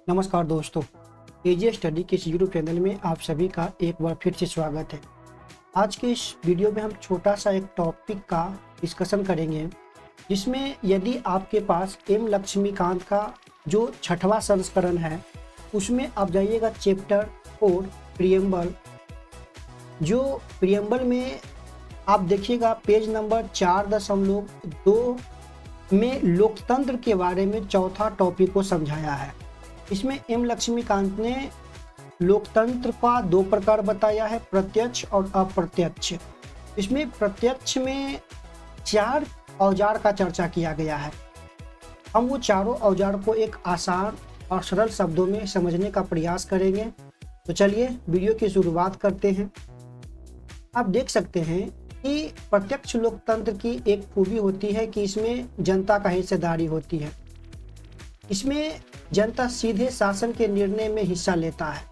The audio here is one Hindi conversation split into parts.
नमस्कार दोस्तों, एजी स्टडी के इस यूट्यूब चैनल में आप सभी का एक बार फिर से स्वागत है। आज के इस वीडियो में हम छोटा सा एक टॉपिक का डिस्कशन करेंगे, जिसमें यदि आपके पास एम लक्ष्मीकांत का जो 6वां संस्करण है उसमें आप जाइएगा चैप्टर 4 प्रियम्बल। जो प्रियम्बल में आप देखिएगा पेज नंबर 4.2 में लोकतंत्र के बारे में चौथा टॉपिक को समझाया है। इसमें एम लक्ष्मीकांत ने लोकतंत्र का 2 प्रकार बताया है, प्रत्यक्ष और अप्रत्यक्ष। इसमें प्रत्यक्ष में 4 औजार का चर्चा किया गया है। हम वो चारों औजार को एक आसान और सरल शब्दों में समझने का प्रयास करेंगे। तो चलिए वीडियो की शुरुआत करते हैं। आप देख सकते हैं कि प्रत्यक्ष लोकतंत्र की एक खूबी होती है कि इसमें जनता का हिस्सेदारी होती है। इसमें जनता सीधे शासन के निर्णय में हिस्सा लेता है,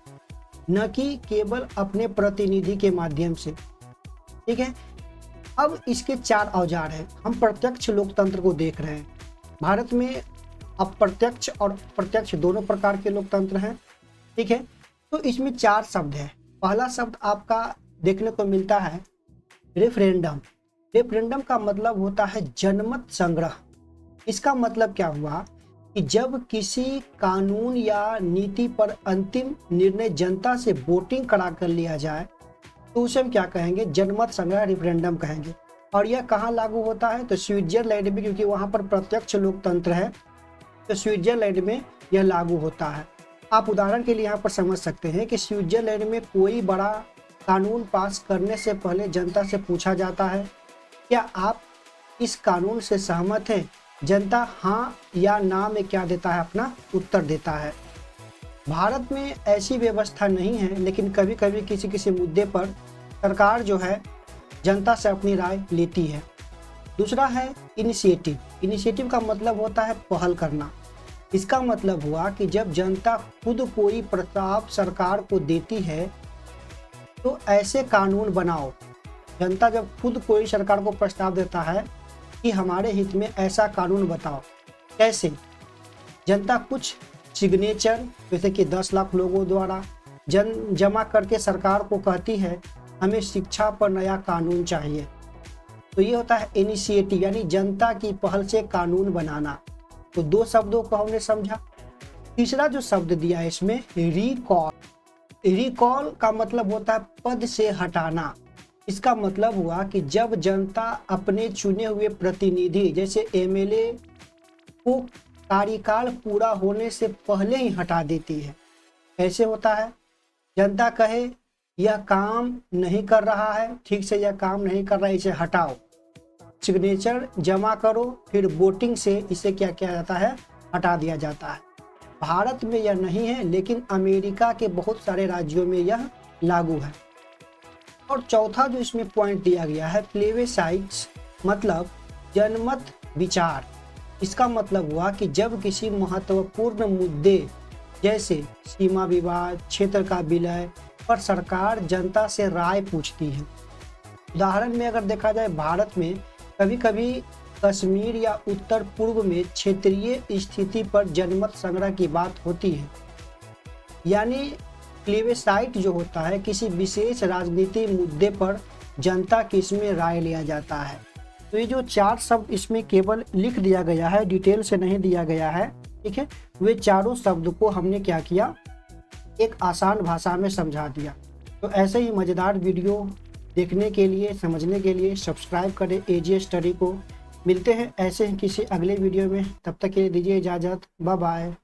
न कि केवल अपने प्रतिनिधि के माध्यम से। ठीक है, अब इसके 4 औजार हैं। हम प्रत्यक्ष लोकतंत्र को देख रहे हैं। भारत में अप्रत्यक्ष और प्रत्यक्ष दोनों प्रकार के लोकतंत्र हैं। ठीक है, तो इसमें 4 शब्द हैं। पहला शब्द आपका देखने को मिलता है रेफरेंडम। रेफरेंडम का मतलब होता है जनमत संग्रह। इसका मतलब क्या हुआ कि जब किसी कानून या नीति पर अंतिम निर्णय जनता से वोटिंग करा कर लिया जाए तो उसे हम क्या कहेंगे, जनमत संग्रह रेफरेंडम कहेंगे। और यह कहाँ लागू होता है, तो स्विट्जरलैंड में, क्योंकि वहाँ पर प्रत्यक्ष लोकतंत्र है, तो स्विट्जरलैंड में यह लागू होता है। आप उदाहरण के लिए यहाँ पर समझ सकते हैं कि स्विट्जरलैंड में कोई बड़ा कानून पास करने से पहले जनता से पूछा जाता है, क्या आप इस कानून से सहमत हैं? जनता हाँ या ना में क्या देता है, अपना उत्तर देता है। भारत में ऐसी व्यवस्था नहीं है, लेकिन कभी कभी किसी किसी मुद्दे पर सरकार जो है जनता से अपनी राय लेती है। दूसरा है इनिशिएटिव। इनिशिएटिव का मतलब होता है पहल करना। इसका मतलब हुआ कि जब जनता खुद कोई प्रस्ताव सरकार को देती है तो ऐसे कानून बनाओ। जनता जब खुद कोई सरकार को प्रस्ताव देता है कि हमारे हित में ऐसा कानून बताओ, कैसे? जनता कुछ सिग्नेचर जैसे कि 10 लाख लोगों द्वारा जमा करके सरकार को कहती है हमें शिक्षा पर नया कानून चाहिए। तो ये होता है इनिशिएटिव, यानी जनता की पहल से कानून बनाना। तो 2 शब्दों को हमने समझा। तीसरा जो शब्द दिया है इसमें रिकॉल। रिकॉल का मतलब होता है पद से हटाना। इसका मतलब हुआ कि जब जनता अपने चुने हुए प्रतिनिधि जैसे एमएलए को कार्यकाल पूरा होने से पहले ही हटा देती है। कैसे होता है? जनता कहे यह काम नहीं कर रहा है, ठीक से यह काम नहीं कर रहा है, इसे हटाओ। सिग्नेचर जमा करो, फिर वोटिंग से इसे क्या किया जाता है, हटा दिया जाता है। भारत में यह नहीं है, लेकिन अमेरिका के बहुत सारे राज्यों में यह लागू है। और चौथा जो इसमें पॉइंट दिया गया है प्लेबेसाइट्स, मतलब जनमत विचार। इसका मतलब हुआ कि जब किसी महत्वपूर्ण मुद्दे जैसे सीमा विवाद, क्षेत्र का विलय पर सरकार जनता से राय पूछती है। उदाहरण में अगर देखा जाए, भारत में कभी कभी कश्मीर या उत्तर पूर्व में क्षेत्रीय स्थिति पर जनमत संग्रह की बात होती है। यानी प्लेबेसाइट जो होता है किसी विशेष राजनीतिक मुद्दे पर जनता की इसमें राय लिया जाता है। तो ये जो 4 शब्द इसमें केवल लिख दिया गया है, डिटेल से नहीं दिया गया है। ठीक है, वे चारों शब्द को हमने क्या किया, एक आसान भाषा में समझा दिया। तो ऐसे ही मज़ेदार वीडियो देखने के लिए, समझने के लिए सब्सक्राइब करें एजी स्टडी को। मिलते हैं ऐसे ही किसी अगले वीडियो में, तब तक के लिए दीजिए इजाज़त। Bye bye.